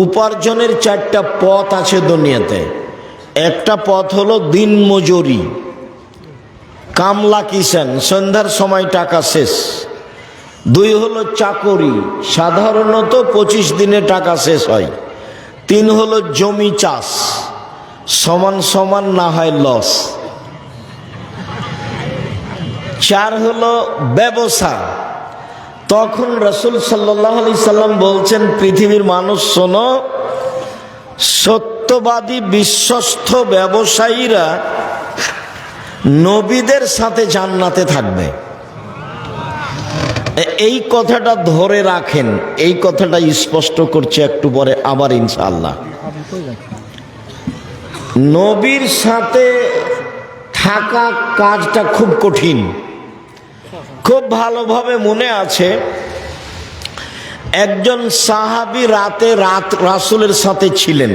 উপার্জনের চারটা পথ আছে দুনিয়াতে। একটা পথ হলো দিন মজুরি, কামলা কিষান, সন্ধ্যার সময় টাকা শেষ। দুই হলো চাকরি, সাধারণত 25 দিনে টাকা শেষ হয়। তিন হলো জমি চাষ, সমান সমান না হয় লস। চার হলো ব্যবসা। তখন রাসূল সাল্লাল্লাহু আলাইহি সাল্লাম বলছেন, পৃথিবীর মানুষ শোনো, সত্যবাদী বিশ্বস্ত ব্যবসায়ীরা নবীদের সাথে জান্নাতে থাকবে। এই কথাটা ধরে রাখেন, এই কথাটা স্পষ্ট করছে একটু পরে আবার ইনশাআল্লাহ। নবীর সাথে থাকা কাজটা খুব কঠিন। খুব ভালোভাবে মনে আছে, একজন সাহাবী রাসূলের সাথে ছিলেন।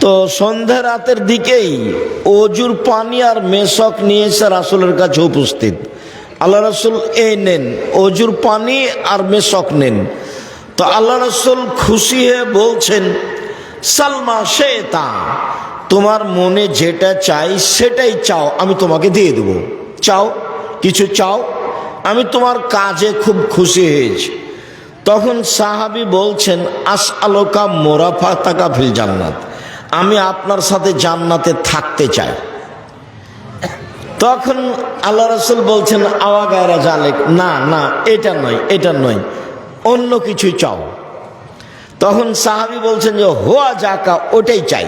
তো সন্ধ্যা রাতের দিকেই অজুর পানি আর মেশক নিয়ে এসে রাসূলের কাছে উপস্থিত। আল্লাহ রাসূল, এই নেন অজুর পানি আর মেশক নেন। তো আল্লাহ রাসূল খুশি হয়ে বলছেন, সালমা শেতা, তোমার মনে যেটা চাই সেটাই চাও, আমি তোমাকে দিয়ে দেব। চাও, কিছু চাও, আমি তোমার কাজে খুব খুশি হয়েছি। তখন সাহাবী বলছেন, আসআলুকা মুরাফাতাকা ফিল জান্নাত, আমি আপনার সাথে জান্নাতে থাকতে চাই। তখন আল্লাহ রাসূল বলছেন, আওয়া গায়রা জালেক, না না, এটা নয়, এটা নয়, অন্য কিছু চাও। তখন সাহাবী বলছেন যে হুয়া জাকা, ওটাই চাই।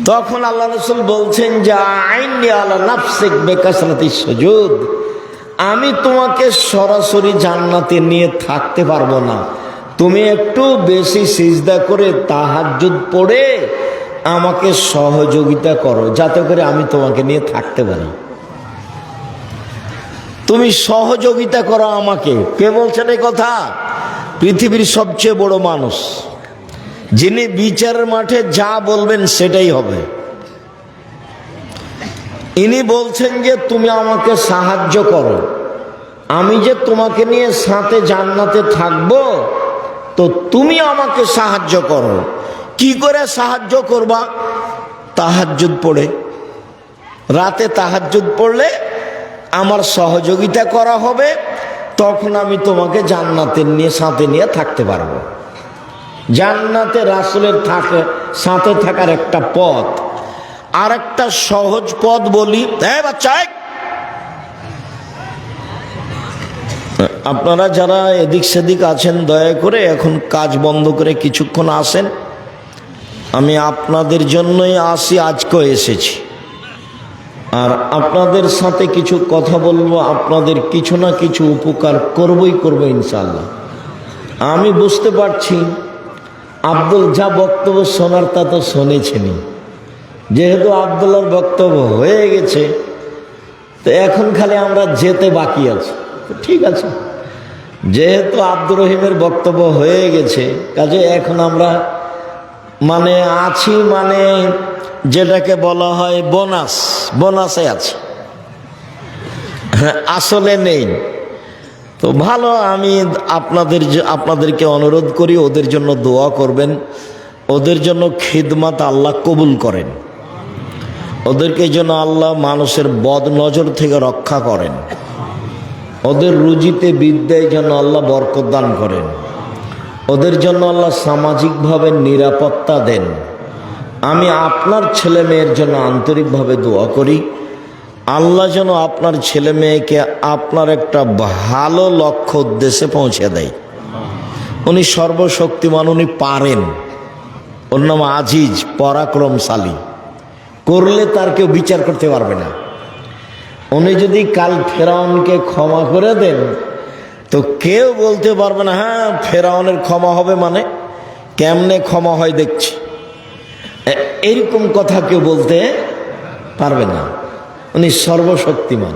তখন আল্লাহ রাসূল বলছেন যে আইনি আলা নাফসিক বিকাসরাতিস সুজুদ, আমি তোমাকে সরাসরি জান্নাতে নিয়ে থাকতে পারবো না, তুমি একটু বেশি সিজদা করে তাহাজ্জুদ পড়ে আমাকে সহযোগিতা করো, যাতে করে আমি তোমাকে নিয়ে থাকতে পারি। তুমি সহযোগিতা করো আমাকে। কে বলছেন এই কথা? পৃথিবীর সবচেয়ে বড় মানুষ, যিনি বিচারের মাঠে যা বলবেন সেটাই হবে। ইনি বলছেন যে তুমি আমাকে সাহায্য করো, আমি যে তোমাকে নিয়ে সাথে জান্নাতে থাকবো, তো তুমি আমাকে সাহায্য করো। কি করে সাহায্য করবা? তাহাজ্জুদ পড়ে। রাতে তাহাজ্জুদ পড়লে আমার সহযোগিতা করা হবে, তখন আমি তোমাকে জান্নাতের নিয়ে সাথে নিয়ে থাকতে পারবো। জান্নাতে রাসূলের সাথে থাকার একটা পথ। আর একটা সহজ পথ বলি, বাচ্চা, আপনারা যারা এদিক সেদিক আছেন দয়া করে এখন কাজ বন্ধ করে কিছুক্ষণ আসেন। আমি আপনাদের জন্যই আসি, আজকেও এসেছি। আর আপনাদের সাথে কিছু কথা বলবো, আপনাদের কিছু না কিছু উপকার করবই করবো ইনশাআল্লাহ। আমি বুঝতে পারছি আব্দুল যা বক্তব্য শোনার তা তো শুনেছেনই। যেহেতু আব্দুল্লাহর বক্তব্য হয়ে গেছে, তো এখন খালি আমরা যেতে বাকি আছে। ঠিক আছে, যেহেতু আব্দুর রহিমের বক্তব্য হয়ে গেছে, কাজে এখন আমরা আছি, যেটাকে বলা হয় বোনাসে আছি, আসলে নেই। তো ভালো, আমি আপনাদেরকে অনুরোধ করি ওদের জন্য দোয়া করবেন, ওদের জন্য খিদমত আল্লাহ কবুল করেন, ওদেরকে যেন আল্লাহ মানুষের বদ নজর থেকে রক্ষা করেন, ওদের রুজিতে বিদ্যায় যেন আল্লাহ বরকত দান করেন, ওদের জন্য আল্লাহ সামাজিকভাবে নিরাপত্তা দেন। আমি আপনার ছেলে মেয়ের জন্য আন্তরিকভাবে দোয়া করি, আল্লাহ যেন আপনার ছেলে মেয়েকে আপনার একটা ভালো লক্ষ্য উদ্দেশ্যে পৌঁছে দেয়। উনি সর্বশক্তিমান, উনি পারেন। ওর নাম আজিজ, পরাক্রমশালী, করলে তার কেউ বিচার করতে পারবে না। উনি যদি কাল ফেরাউনকে ক্ষমা করে দেন, তো কেউ বলতে পারবে না হ্যাঁ ফেরাউনের ক্ষমা হবে, কেমনে ক্ষমা হয় দেখছি, এরকম কথা কেউ বলতে পারবে না। উনি সর্বশক্তিমান।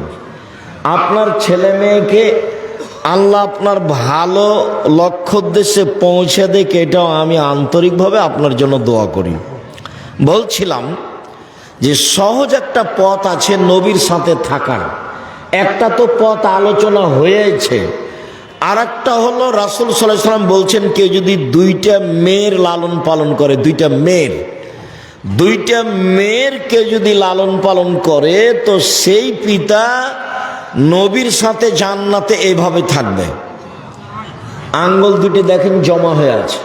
আপনার ছেলে মেয়েকে আল্লাহ আপনার ভালো লক্ষ্য উদ্দেশ্যে পৌঁছে দেয়, এটাও আমি আন্তরিকভাবে আপনার জন্য দোয়া করি। বলছিলাম যে সহজ একটা পথ আছে নবীর সাথে থাকার। একটা তো পথ আলোচনা হয়েছে, আর একটা হলো রাসূল সাল্লাল্লাহু আলাইহি ওয়াসাল্লাম বলছেন কেউ যদি দুইটা মেয়ের লালন পালন করে, দুইটা মেয়ের কেউ যদি লালন পালন করে, তো সেই পিতা নবীর সাথে জান্নাতে এইভাবে থাকবে। আঙ্গুল দুটি দেখেন জমা হয়ে আছে,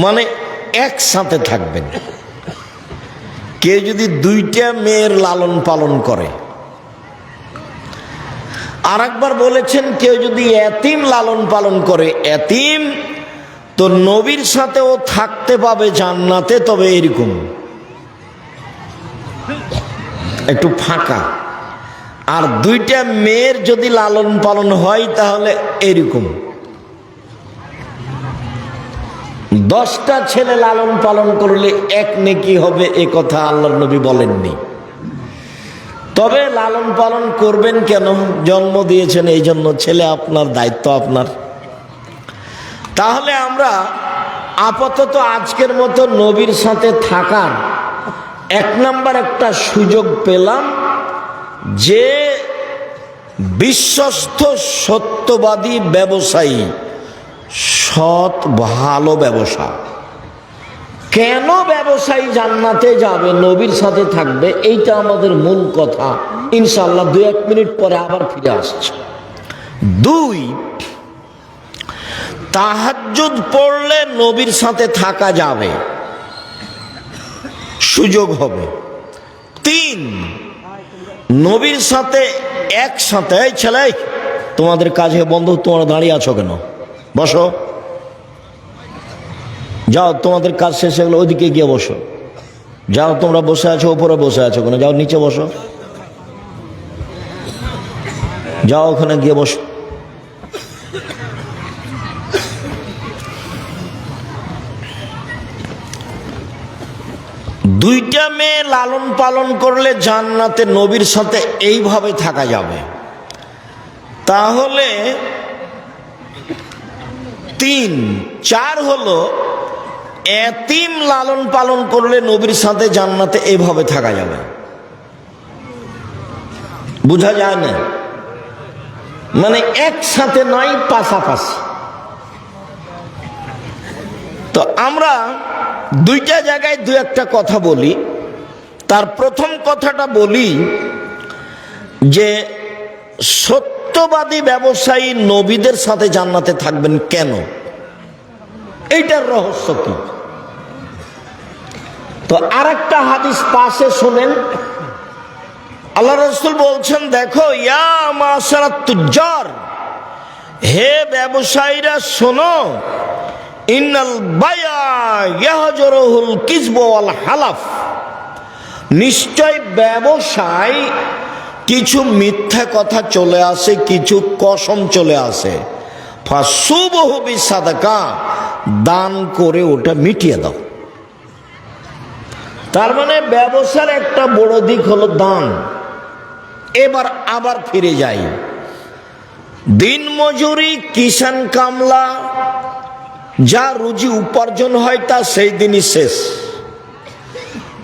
মানে একসাথে থাকবেন। কেউ যদি দুইটা মেয়ের লালন পালন করে। আর একবার বলেছেন কেউ যদি এতিম লালন পালন করে, এতিম, তো নবীর সাথেও থাকতে পাবে জান্নাতে, তবে এরকম একটু ফাঁকা। আর দুইটা মেয়ের যদি লালন পালন হয় তাহলে এরকম। 10টা ছেলে লালন পালন করলে এক নেকি হবে, এ কথা আল্লাহর নবী বলেননি। তবে লালন পালন করবেন কেন? জন্ম দিয়েছেন এই জন্য, ছেলে আপনার, দায়িত্ব আপনার। তাহলে আমরা আপাতত আজকের মতো নবীর সাথে থাকার 1 নাম্বার একটা সুযোগ পেলাম, যে বিশ্বস্ত সত্যবাদী ব্যবসায়ী, সৎ ভালো ব্যবসা। কেন ব্যবসায়ী জান্নাতে যাবে, নবীর সাথে থাকবে, এইটা আমাদের মূল কথা। ইনশাআল্লাহ 2-1 মিনিট পরে আবার ফিরে আসছে। 2, তাহাজ্জুদ পড়লে নবীর সাথে থাকা যাবে, সুযোগ হবে। 3, নবীর সাথে একসাথে, এই ছেলে তোমাদের কাজে বন্ধু, তোমরা দাঁড়িয়ে আছো কেন? বসো, যাও, তোমাদের কাজ শেষে গেলে ওইদিকে গিয়ে বসো। যাও, তোমরা বসে আছো, উপরে বসে আছো কেন? যাও নিচে বসো, যাও ওখানে গিয়ে বসো। দুইটা মেয়ে লালন পালন করলে জান্নাতে নবীর সাথে এইভাবে থাকা যাবে। তাহলে 3, 4 হলো এতিম লালন পালন করলে নবীর সাথে জান্নাতে এইভাবে থাকা যাবে। বুঝা যায় না? মানে একসাথে নয়, পাশাপাশি। তো আমরা দুইটা জায়গায় 2-1টা কথা বলি। তার প্রথম কথাটা বলি যে সত্যবাদী ব্যবসায়ী নবীদের সাথে জান্নাতে থাকবেন কেন, এইটার রহস্য কি। তো আরেকটা হাদিস পাশে শুনেন, আল্লাহ রাসূল বলছেন, দেখো, ইয়া মাশারাত তুজ্জার, হে ব্যবসায়ীরা শোনো, ইন্নাল বায়া ইয়াহজুরুল কিযব ওয়াল হালাফ, নিশ্চয় ব্যবসায় কিছু মিথ্যা কথা চলে আসে, কিছু কসম চলে আসে। ফাসুবহু বিসাদাকা, দান করে ওটা মিটিয়ে দাও। তার মানে ব্যবসার একটা বড় দিক হলো দান। এবার আবার ফিরে যাই, দিন মজুরি, কিষান কামলা, যা রুজি উপার্জন হয় তা সেই দিনই শেষ।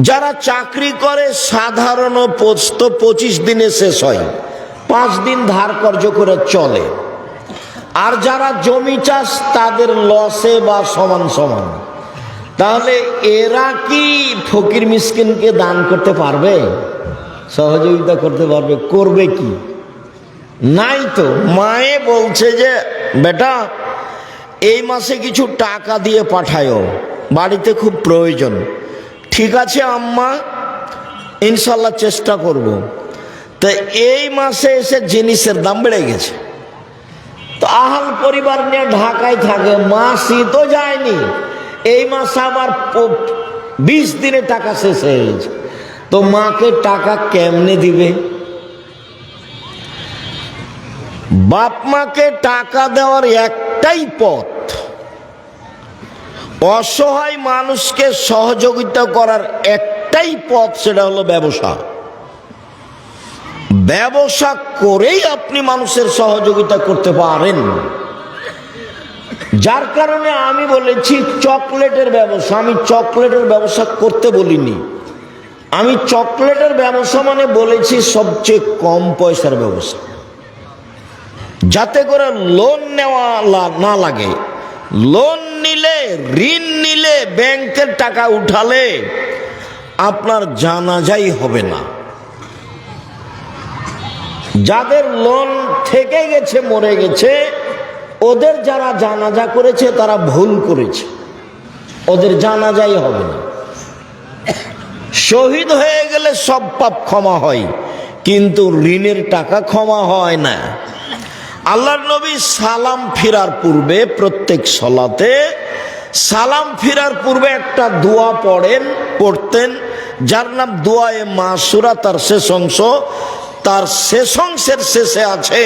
যারা চাকরি করে সাধারণ পোস্ত 25 দিনে শেষ হয়, 5 দিন ধার কর্জ করে চলে। আর যারা জমি চাষ, তাদের লসে বা সমান সমান। তাহলে এরা কি ফকির মিসকিনকে দান করতে পারবে, সহযোগিতা করতে পারবে? করবে কি? নাই তো। মায়ে বলছে যে বেটা এই মাসে কিছু টাকা দিয়ে পাঠায়ো, বাড়িতে খুব প্রয়োজন। ঠিক আছে আম্মা, ইনশাল্লাহ চেষ্টা করব। তো এই মাসে এসে জিনিসের দাম বেড়ে গেছে, তো আহাল পরিবার নিয়ে ঢাকায় থাকে, মাসই তো যায়নি, এই মাসে আবার 20 দিনে টাকা শেষ হয়ে গেছে। তো মাকে টাকা কেমনে দিবে? বাপ মাকে টাকা দেওয়ার একটাই পথ, অসহায় মানুষকে সহযোগিতা করার একটাই পথ, সেটা হলো ব্যবসা। ব্যবসা করেই আপনি মানুষের সহযোগিতা করতে পারেন। যার কারণে আমি বলেছি চকলেটের ব্যবসা। আমি চকলেটের ব্যবসা করতে বলিনি, আমি চকলেটের ব্যবসা মানে বলেছি সবচেয়ে কম পয়সার ব্যবসা। যাতে করে লোন নেওয়া না লাগে। লোন নিলে, ঋণ নিলে, ব্যাংকের টাকা উঠালে আপনার জানাজাই হবে না। যাদের লোন থেকে গেছে, মরে গেছে, ওদের যারা জানাজা করেছে তারা ভুল করেছে, ওদের জানাজাই হবে না। শহীদ হয়ে গেলে সব পাপ ক্ষমা হয়, কিন্তু ঋণের টাকা ক্ষমা হয় না। আল্লাহর নবী সালাম ফিরার পূর্বে, প্রত্যেক সলাতে সালাম ফিরার পূর্বে একটা দোয়া পড়তেন, যার নাম দোয়ায়ে মাসুরা। তার শেষ অংশ, তার শেষ অংশের শেষে আছে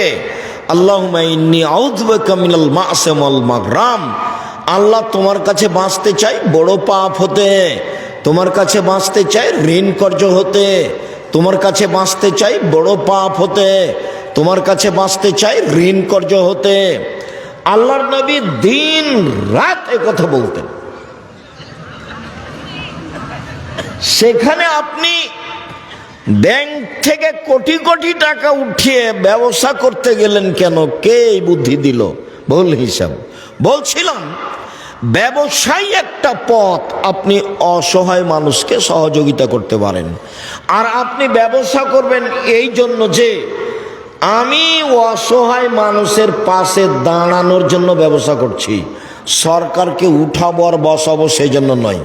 আল্লাহুম্মা ইন্নী আউযু বিকা মিনাল মা'সিয়াম ওয়াল মাগরাম। আল্লাহ, তোমার কাছে বাঁচতে চাই বড় পাপ হতে, তোমার কাছে বাঁচতে চাই ঋণ কর্জ হতে, তোমার কাছে বাঁচতে চাই বড় পাপ হতে, তোমার কাছে বাঁচতে চাই ঋণ কর্জ হতে। আল্লাহর নবী দিন রাত একথা বলতেন। সেখানে আপনি ব্যাংক থেকে কোটি কোটি টাকা উঠিয়ে ব্যবসা করতে গেলেন কেন? কে এই বুদ্ধি দিল? ভুল হিসাব। বলছিলাম, ব্যবসায় একটা পথ, আপনি অসহায় মানুষকে সহযোগিতা করতে পারেন। আর আপনি ব্যবসা করবেন এই জন্য যে আমি অসহায় মানুষের পাশে দাঁড়ানোর জন্য ব্যবসা করছি, সরকারকে উঠাবো আর বসাবো সেই জন্য নয়।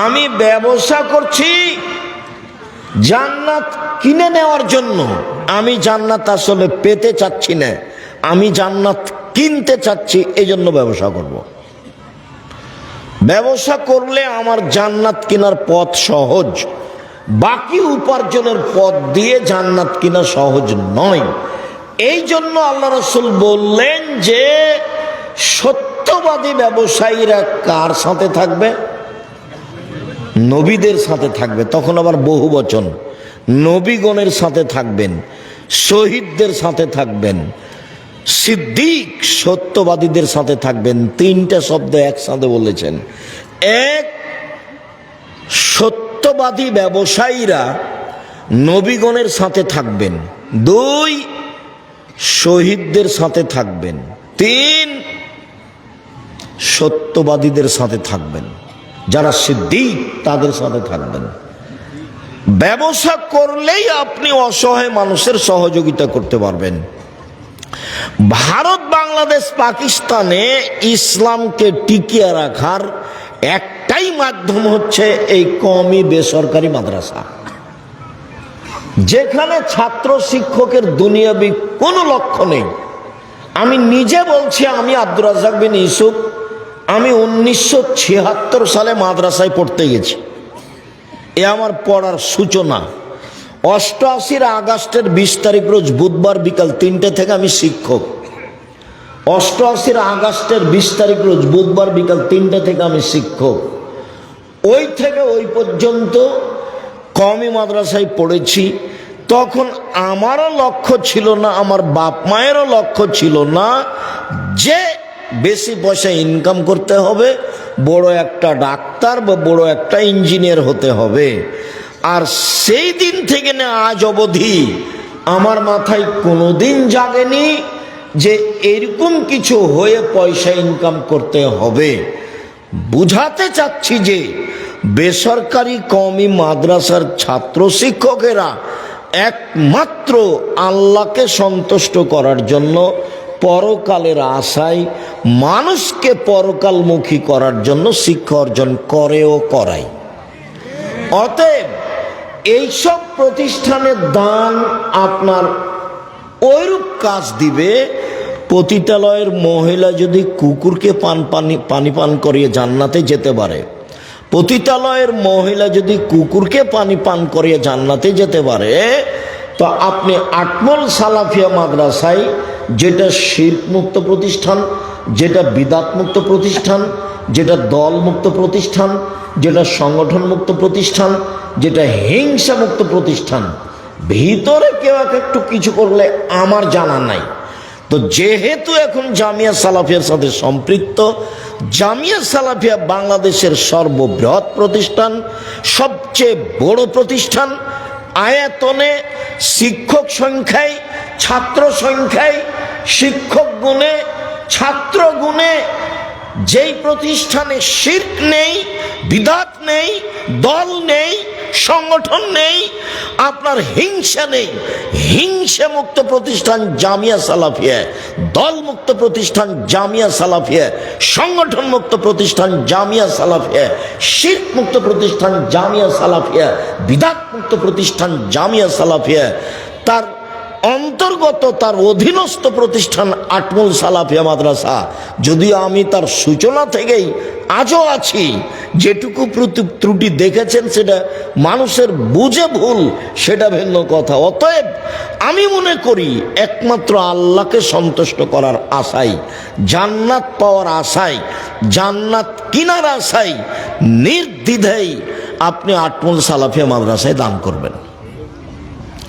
আমি ব্যবসা করছি জান্নাত কিনে নেওয়ার জন্য। আমি জান্নাত আসলে পেতে চাচ্ছি না, আমি জান্নাত কিনতে চাচ্ছি, এই জন্য ব্যবসা করব। ব্যবসা করলে আমার জান্নাত কেনার পথ সহজ, বাকি উপার্জনের পথ দিয়ে জান্নাত কিনা সহজ নয়। এই জন্য আল্লাহ রাসূল বললেন যে সত্যবাদী ব্যবসায়ীরা কার সাথে থাকবে? নবীদের সাথে থাকবে। তখন আবার বহু বচন, নবীগণের সাথে থাকবেন, শহীদদের সাথে থাকবেন, সিদ্দিক সত্যবাদীদের সাথে থাকবেন। তিনটা শব্দ একসাথে বলেছেন। এক, সত্যবাদী ব্যবসায়ীরা নবীগণের সাথে থাকবেন। দুই, শহীদদের সাথে থাকবেন। তিন, সত্যবাদীদের সাথে থাকবেন, যারা সিদ্দিক তাদের সাথে থাকবেন। ব্যবসা করলেই আপনি অসহায় মানুষের সহযোগিতা করতে পারবেন। ভারত, বাংলাদেশ, পাকিস্তানে ইসলামকে টিকিয়ে রাখার একটাই মাধ্যম হচ্ছে এই কওমি বেসরকারি মাদ্রাসা, যেখানে ছাত্র শিক্ষকের দুনিয়াবি কোনো লক্ষ্য নেই। আমি নিজে বলছি, আমি আব্দুর রাজ্জাক বিন ইউসুফ, আমি 1976 সালে মাদ্রাসায় পড়তে গেছি। এ আমার পড়ার সূচনা। 88 আগস্টের 20 তারিখ রোজ বুধবার বিকাল 3টে থেকে আমি শিক্ষক। 88 আগস্টের 20 তারিখ রোজ বুধবার বিকাল 3টে থেকে আমি শিক্ষক। ওই থেকে ওই পর্যন্ত কওমি মাদ্রাসায় পড়েছি। তখন আমারও লক্ষ্য ছিল না, আমার বাপ মায়েরও লক্ষ্য ছিল না যে বেশি পয়সা ইনকাম করতে হবে, বড় একটা ডাক্তার বা বড় একটা ইঞ্জিনিয়ার হতে হবে। আর সেই দিন থেকে না আজ অবধি আমার মাথায় কোনোদিন জাগেনি যে এরকম কিছু হয়ে পয়সা ইনকাম করতে হবে। বুঝাতে চাচ্ছি যে বেসরকারি কওমি মাদ্রাসার ছাত্র শিক্ষকেরা একমাত্র আল্লাহকে সন্তুষ্ট করার জন্য, পরকালের আশায় মানুষকে পরকালমুখী করার জন্য শিক্ষা অর্জন করেও করায়। অতএব এইসব প্রতিষ্ঠানের দান আপনার ওইরূপ কাজ দিবে। পতিতালয়ের মহিলা যদি কুকুরকে পানি পান করিয়ে জান্নাতে যেতে পারে, পতিতালয়ের মহিলা যদি কুকুরকে পানি পান করিয়ে জান্নাতে যেতে পারে, তো আপনি আটমল সালাফিয়া মাদ্রাসায়, যেটা শিরক মুক্ত প্রতিষ্ঠান, যেটা বিদাত মুক্ত প্রতিষ্ঠান, যেটা দল মুক্ত প্রতিষ্ঠান, যেটা সংগঠন মুক্ত প্রতিষ্ঠান, যেটা হিংসা মুক্ত প্রতিষ্ঠান, ভিতরে কেউ একটু কিছু করলে আমার জানা নাই। তো যেহেতু এখন জামিয়া সালাফিয়ার সাথে সম্পৃক্ত, জামিয়া সালাফিয়া বাংলাদেশের সর্ববৃহৎ প্রতিষ্ঠান, সবচেয়ে বড় প্রতিষ্ঠান, আয়তনে, শিক্ষক সংখ্যায়, ছাত্র সংখ্যায় শিক্ষক গুণে, ছাত্র গুণে, যেই প্রতিষ্ঠানে শিরক নেই, বিদআত নেই, দল নেই, সংগঠন নেই, আপনার হিংসা নেই, হিংসা মুক্ত প্রতিষ্ঠান জামিয়া সালাফিয়া, দল মুক্ত প্রতিষ্ঠান জামিয়া সালাফিয়া, সংগঠন মুক্ত প্রতিষ্ঠান জামিয়া সালাফিয়া, শিরক মুক্ত প্রতিষ্ঠান জামিয়া সালাফিয়া, বিদআত মুক্ত প্রতিষ্ঠান জামিয়া সালাফিয়া, তার অন্তর্গত তার অধীনস্থ প্রতিষ্ঠান আটমুল সালাফিয়া মাদ্রাসা। যদিও আমি তার সূচনা থেকেই আজও আছি, যেটুকু ত্রুটি দেখেছেন সেটা মানুষের বুঝে ভুল, সেটা ভিন্ন কথা। অতএব আমি মনে করি একমাত্র আল্লাহকে সন্তুষ্ট করার আশায়, জান্নাত পাওয়ার আশায়, জান্নাত কিনার আশায় নির্দ্বিধায় আপনি আটমুল সালাফিয়া মাদ্রাসায় দান করবেন,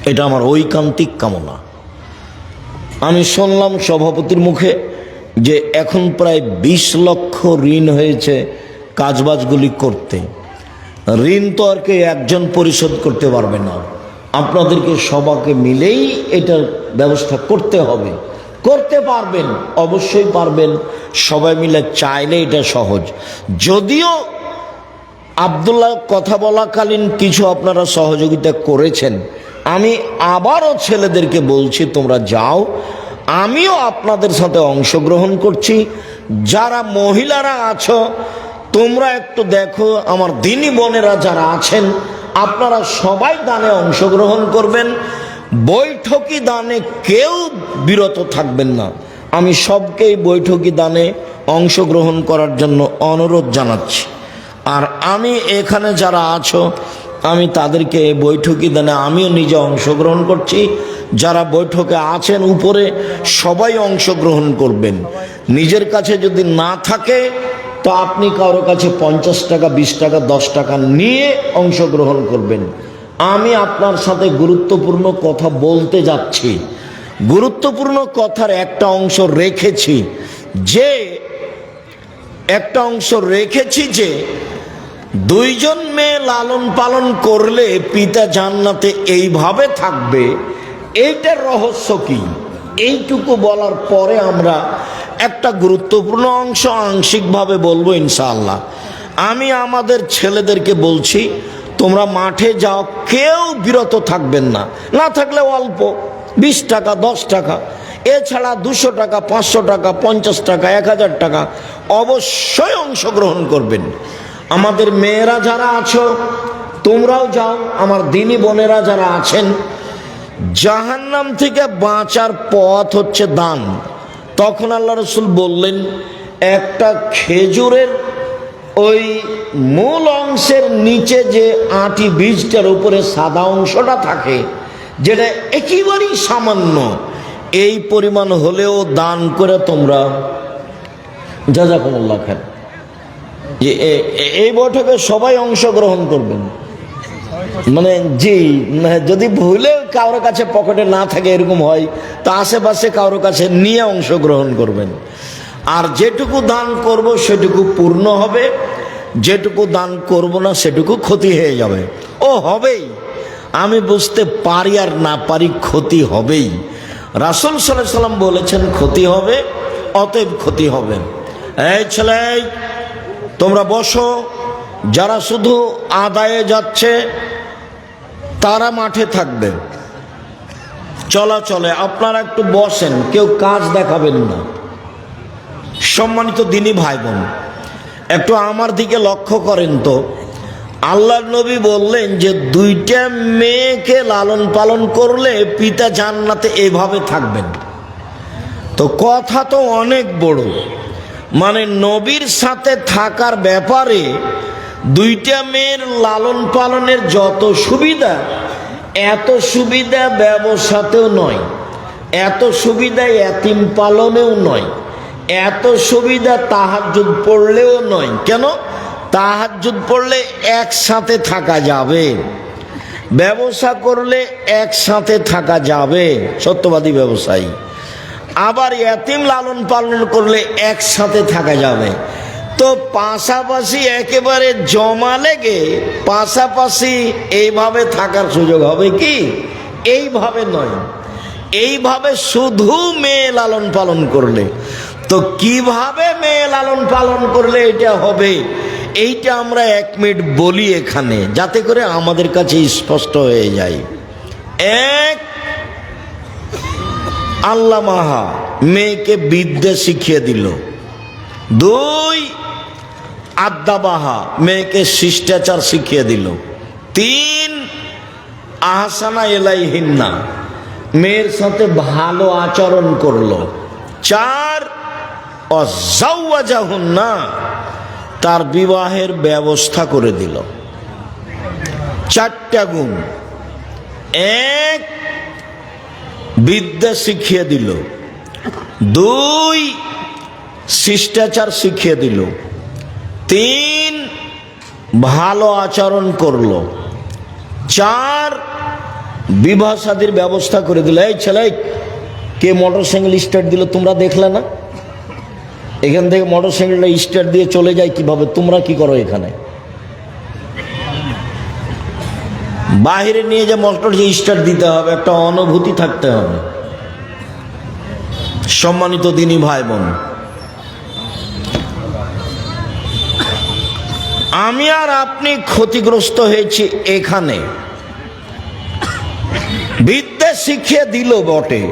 এটা আমার ঐকান্তিক কামনা। আমি শুনলাম সভাপতির মুখে যে এখন প্রায় 20 লক্ষ ঋণ হয়েছে কাজবাজগুলি করতে। ঋণ তো আর কেউ একজন পরিশোধ করতে পারবে না, আপনাদেরকে সবাইকে মিলেই এটার ব্যবস্থা করতে হবে। করতে পারবেন, অবশ্যই পারবেন, সবাই মিলে চাইলে এটা সহজ। যদিও আব্দুল্লাহ কথা বলাকালীন কিছু আপনারা সহযোগিতা করেছেন, আমি আবারও ছেলেদেরকে বলছি তোমরা যাও, আমিও আপনাদের সাথে অংশগ্রহণ করছি। যারা মহিলারা আছো তোমরা একটু দেখো, আমার দিনী বোনেরা যারা আছেন আপনারা সবাই দানে অংশগ্রহণ করবেন। বৈঠকি দানে কেউ বিরত থাকবেন না। আমি সবকেই বৈঠকি দানে অংশগ্রহণ করার জন্য অনুরোধ জানাচ্ছি। আর আমি এখানে যারা আছো আমি তাদেরকে বৈঠকি দানে আমিও নিজে অংশগ্রহণ করছি। যারা বৈঠকে আছেন উপরে সবাই অংশগ্রহণ করবেন। নিজের কাছে যদি না থাকে তো আপনি কারো কাছে 50 টাকা, 20 টাকা, 10 টাকা নিয়ে অংশগ্রহণ করবেন। আমি আপনার সাথে গুরুত্বপূর্ণ কথা বলতে যাচ্ছি। গুরুত্বপূর্ণ কথার একটা অংশ রেখেছি যে দুইজন মেয়ে লালন পালন করলে পিতা জান্নাতে এইভাবে থাকবে, এইটার রহস্য কি? এইটুকু বলার পরে আমরা একটা গুরুত্বপূর্ণ অংশ আংশিকভাবে বলবো ইনশাআল্লাহ। আমি আমাদের ছেলেদেরকে বলছি তোমরা মাঠে যাও, কেউ বিরত থাকবেন না, না থাকলে অল্প 20 টাকা, 10 টাকা, এছাড়া 200 টাকা, 500 টাকা, 50 টাকা, 1000 টাকা অবশ্যই অংশগ্রহণ করবেন। আমাদের মেয়েরা যারা আছো তোমরাও যাও, আমার দিনী বোনেরা যারা আছেন। জাহান্নাম থেকে বাঁচার পথ হচ্ছে দান। তখন আল্লাহ রসুল বললেন একটা খেজুরের ওই মূল অংশের নিচে যে আটি বীজটার উপরে সাদা অংশটা থাকে, যেটা একেবারেই সামান্য, এই পরিমাণ হলেও দান করে তোমরা জাযাকুমুল্লাহ খান। এই বৈঠকে সবাই অংশগ্রহণ করবেন। মানে জি, যদি ভুলে কারোর কাছে পকেটে না থাকে এরকম হয় তো আশেপাশে কারোর কাছে নিয়ে অংশগ্রহণ করবেন। আর যেটুকু দান করব সেটুকু পূর্ণ হবে, যেটুকু দান করব না সেটুকু ক্ষতি হয়ে যাবে। ও হবেই, আমি বুঝতে পারি আর না পারি, ক্ষতি হবেই। রাসূল সাল্লাল্লাহু আলাইহি সাল্লাম বলেছেন ক্ষতি হবে, অতএব ক্ষতি হবে। এই ছেলে তোমরা বসো, যারা শুধু আদায়ে যাচ্ছে তারা মাঠে থাকবে, চলাচলে আপনারা একটু বসেন, কেউ কাজ দেখাবেন না। সম্মানিত দিনী ভাই বোন, একটু আমার দিকে লক্ষ্য করেন তো। আল্লাহর নবী বললেন যে 2টা মেয়েকে লালন পালন করলে পিতা জান্নাতে এভাবে থাকবেন। তো কথা তো অনেক বড়, মানে নবীর সাথে থাকার ব্যাপারে 2টা মেয়ের লালন পালনের যত সুবিধা, এত সুবিধা ব্যবসাতেও নয়, এত সুবিধা এতিম পালনেও নয়, এত সুবিধা তাহাজ্জুদ পড়লেও নয়। কেন? তাহাজ্জুদ পড়লে একসাথে থাকা যাবে, ব্যবসা করলে একসাথে থাকা যাবে, সত্যবাদী ব্যবসায়ী। আবার এতিম লালন পালন করলে একসাথে থাকা যাবে। তো পাশাপাশি একেবারে জমা লেগে পাশাপাশি এইভাবে থাকার সুযোগ হবে কি? এইভাবে নয়, এইভাবে শুধু মেয়ে লালন পালন করলে, তো কিভাবে মেয়ে লালন পালন করলে এটা হবে, এইটা আমরা 1 মিনিট বলি এখানে, যাতে করে আমাদের কাছে স্পষ্ট হয়ে যায়। 1, আল্লাহ মাহা মেয়েকে বিদ্যা শিখিয়ে দিল। 2, আদ্দাবাহা মেয়েকে শিষ্টাচার শিখিয়ে দিল। 3, আহসানা এলাইহিন্না মেয়ের সাথে ভালো আচরণ করলো। 4, অজাওয়াজাহুন্না তার বিবাহের ব্যবস্থা করে দিল। 4টা গুণ। 1, বিদ্যা শিখিয়ে দিল। 2, শিষ্টাচার শিখিয়ে দিল। 3, ভালো আচরণ করলো। 4, বিবাহ শাদীর ব্যবস্থা করে দিল। এই ছেলে, কে মোটরসাইকেল স্টার্ট দিল তোমরা দেখলে না? এখান থেকে মোটরসাইকেলটা স্টার্ট দিয়ে চলে যায় কিভাবে? তোমরা কি করো এখানে? বাহিরে নিয়ে যে মোটর যে স্টার্ট দিতে হবে, একটা অনুভূতি থাকতে হবে। সম্মানিত দিনী ভাই বোন, আমি আর আপনি ক্ষতিগ্রস্ত হয়েছি এখানে। বিদ্যা শিখিয়ে দিল বটে,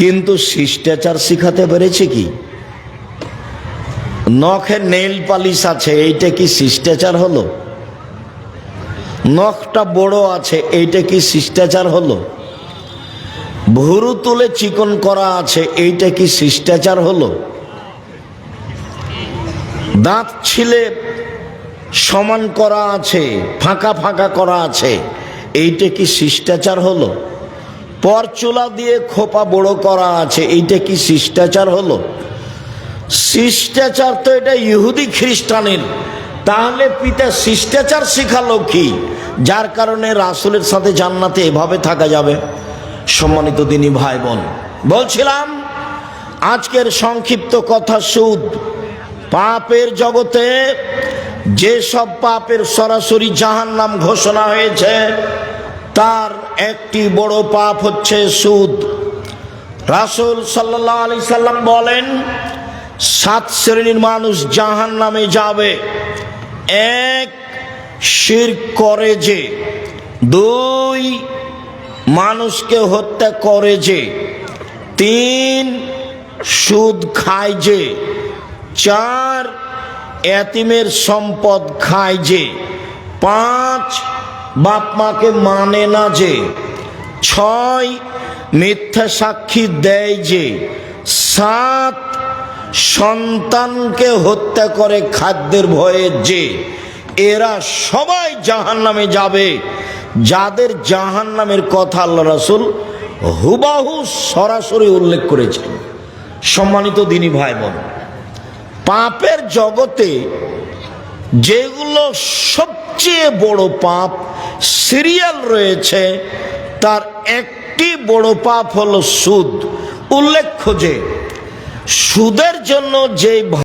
কিন্তু শিষ্টাচার শিখাতে পেরেছে কি? নখে নেইল পালিশ আছে, এইটা কি শিষ্টাচার হলো? নখটা বড় আছে, এইটা কি শিষ্টাচার হলো? ভুরু তুলে চিকন করা আছে, এইটা কি শিষ্টাচার হলো? দাঁত ছিলে সমান করা আছে, ফাঁকা ফাঁকা করা আছে, এইটা কি শিষ্টাচার হলো? পরচুলা দিয়ে খোপা বড় করা আছে, এইটা কি শিষ্টাচার হলো? শিষ্টাচার তো এটা ইহুদি খ্রিস্টানের। তাহলে পিতা শিষ্টাচার শিখালো কি, যার কারণে রাসূলের সাথে জান্নাতে এভাবে থাকা যাবে? সম্মানিত দিনী ভাই বোন, বলছিলাম আজকের সংক্ষিপ্ত কথা, সুদ পাপের জগতে যেসব পাপের সরাসরি জাহান্নাম ঘোষণা হয়েছে, তার একটি বড় পাপ হচ্ছে সুদ। রাসূল সাল্লাল্লাহু আলাইহি সাল্লাম বলেন, 7 শ্রেণীর মানুষ জাহান্নামে যাবে। 1, শিরক করে যে। 2, মানুষকে হত্যা করে যে। 3, সুদ খায় যে। 4, এতিমের সম্পদ খায় যে। 5, বাপ মাকে মানে না যে। 6, মিথ্যা সাক্ষী দেয় যে। 7, সন্তানকে হত্যা করে খাদ্যের ভয়ে যে। এরা সবাই জাহান্নামে যাবে। যাদের জাহান্নামের কথা আল্লাহ রাসূল হুবাহু সরাসরি উল্লেখ করেছেন। সম্মানিত দিনী ভাই বোন, পাপের জগতে যেগুলো সবচেয়ে বড় পাপ সিরিয়াল রয়েছে, তার একটি বড় পাপ হলো সুদ। উল্লেখ্য যে সুদের জন্য যে